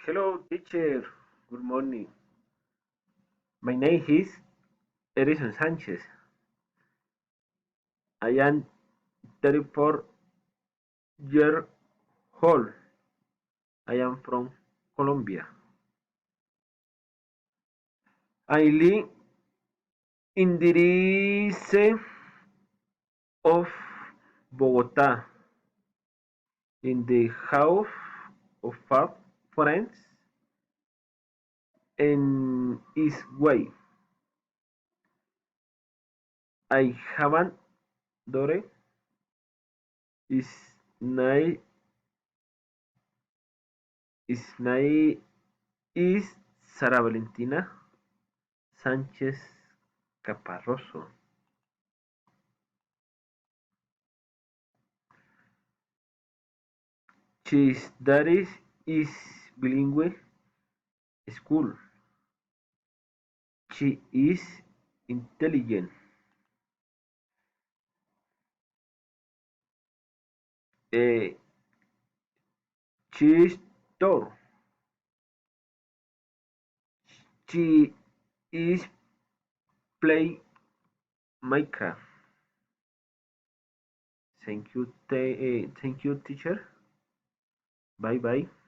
Hello, teacher. Good morning. My name is Edison Sanchez. I am 34 years old. I am from Colombia. I live in the city of Bogota, in the house of five friends in East Way. I haven't daughter. His name is Sara Valentina Sánchez Caparroso. His daddy is bilingual school. She is intelligent. Eh, she is tall. She is play Minecraft. Thank you, thank you, teacher. Bye bye.